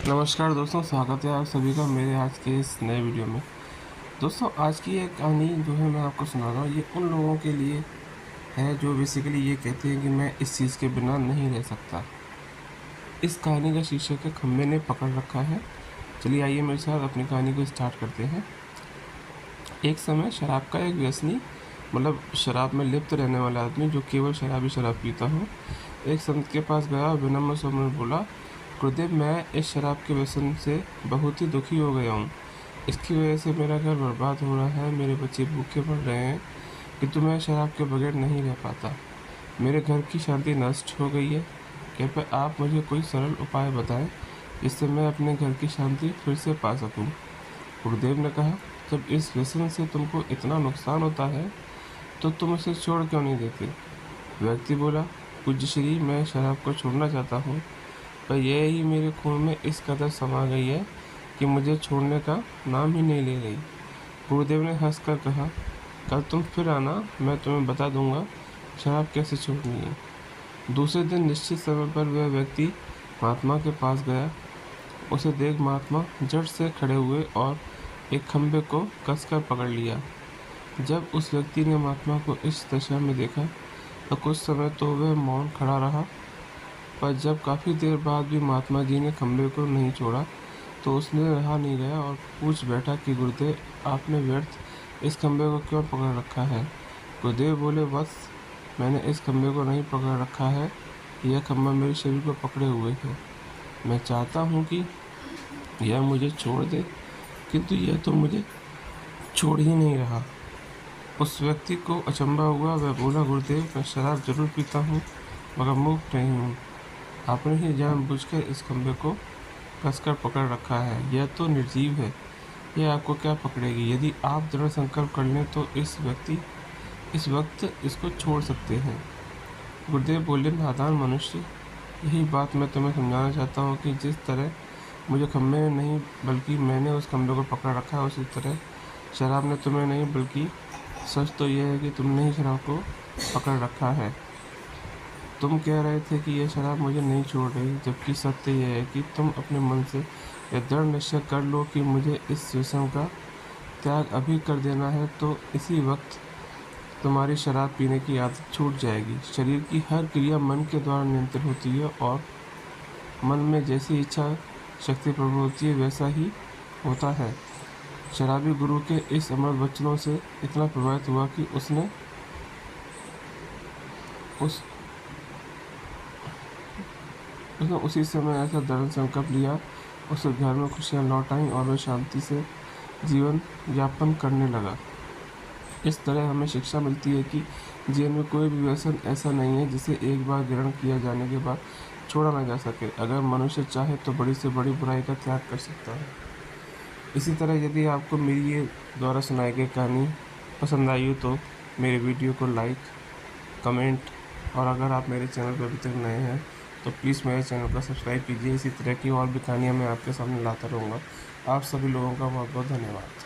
नमस्कार दोस्तों, स्वागत है आप सभी का मेरे आज के इस नए वीडियो में। दोस्तों, आज की एक कहानी जो है मैं आपको सुना रहा हूँ, ये उन लोगों के लिए है जो बेसिकली ये कहते हैं कि मैं इस चीज़ के बिना नहीं रह सकता। इस कहानी का शीर्षक है खम्बे ने पकड़ रखा है। चलिए आइए मेरे साथ अपनी कहानी को स्टार्ट करते हैं। एक समय शराब का एक व्यसनी, मतलब शराब में लिप्त रहने वाला आदमी जो केवल शराब ही शराब पीता हो, एक संत के पास गया और विनम्र स्वर में बोला, गुरुदेव, मैं इस शराब के व्यसन से बहुत ही दुखी हो गया हूँ। इसकी वजह से मेरा घर बर्बाद हो रहा है, मेरे बच्चे भूखे पड़ रहे हैं, किंतु मैं शराब के बगैर नहीं रह पाता। मेरे घर की शांति नष्ट हो गई है। कृपया आप मुझे कोई सरल उपाय बताएं जिससे मैं अपने घर की शांति फिर से पा सकूं। गुरुदेव ने कहा, जब इस व्यसन से तुमको इतना नुकसान होता है तो तुम इसे छोड़ क्यों नहीं देते? व्यक्ति बोला, पूज्य श्री, मैं शराब को छोड़ना चाहता हूँ, पर यह ही मेरे खून में इस कदर समा गई है कि मुझे छोड़ने का नाम ही नहीं ले रही। गुरुदेव ने हंसकर कहा, कल तुम फिर आना, मैं तुम्हें बता दूंगा शराब कैसे छोड़नी है। दूसरे दिन निश्चित समय पर वह व्यक्ति महात्मा के पास गया। उसे देख महात्मा जड़ से खड़े हुए और एक खंभे को कसकर पकड़ लिया। जब उस व्यक्ति ने महात्मा को इस दशा में देखा तो कुछ समय तो वह मौन खड़ा रहा, पर जब काफ़ी देर बाद भी महात्मा जी ने खंभे को नहीं छोड़ा तो उसने रहा नहीं गया और पूछ बैठा कि गुरुदेव, आपने व्यर्थ इस खंभे को क्यों पकड़ रखा है? गुरुदेव बोले, वत्स, मैंने इस खंभे को नहीं पकड़ रखा है, यह खंभा मेरे शरीर को पकड़े हुए है। मैं चाहता हूँ कि यह मुझे छोड़ दे, किंतु यह तो मुझे छोड़ ही नहीं रहा। उस व्यक्ति को अचंभा हुआ। वह बोला, गुरुदेव, मैं शराब जरूर पीता हूँ मगर मुक्त नहीं हूँ। आपने ही जानबूझकर इस खंभे को कसकर पकड़ रखा है। यह तो निर्जीव है, यह आपको क्या पकड़ेगी? यदि आप दृढ़ संकल्प कर लें तो इस वक्त इसको छोड़ सकते हैं। गुरुदेव बोले, नादान मनुष्य, यही बात मैं तुम्हें समझाना चाहता हूँ कि जिस तरह मुझे खंभे ने नहीं बल्कि मैंने उस खंभे को पकड़ रखा है, उसी तरह शराब ने तुम्हें नहीं बल्कि सच तो यह है कि तुमने ही शराब को पकड़ रखा है। तुम कह रहे थे कि यह शराब मुझे नहीं छोड़ रही, जबकि सत्य यह है कि तुम अपने मन से यह दृढ़ निश्चय कर लो कि मुझे इस व्यसन का त्याग अभी कर देना है, तो इसी वक्त तुम्हारी शराब पीने की आदत छूट जाएगी। शरीर की हर क्रिया मन के द्वारा नियंत्रित होती है और मन में जैसी इच्छा शक्ति प्रबल होती है वैसा ही होता है। शराबी गुरु के इस अमर वचनों से इतना प्रभावित हुआ कि उसने उसी समय ऐसा दृढ़ संकल्प लिया। उस घर में खुशियाँ लौट आईं और वह शांति से जीवन यापन करने लगा। इस तरह हमें शिक्षा मिलती है कि जीवन में कोई भी व्यसन ऐसा नहीं है जिसे एक बार ग्रहण किया जाने के बाद छोड़ा ना जा सके। अगर मनुष्य चाहे तो बड़ी से बड़ी बुराई का त्याग कर सकता है। इसी तरह यदि आपको मेरी ये द्वारा सुनाई गई कहानी पसंद आई हो तो मेरे वीडियो को लाइक, कमेंट, और अगर आप मेरे चैनल पर अभी तक नए हैं तो प्लीज़ मेरे चैनल को सब्सक्राइब कीजिए। इसी तरह की और भी कहानियाँ मैं आपके सामने लाता रहूँगा। आप सभी लोगों का बहुत बहुत धन्यवाद।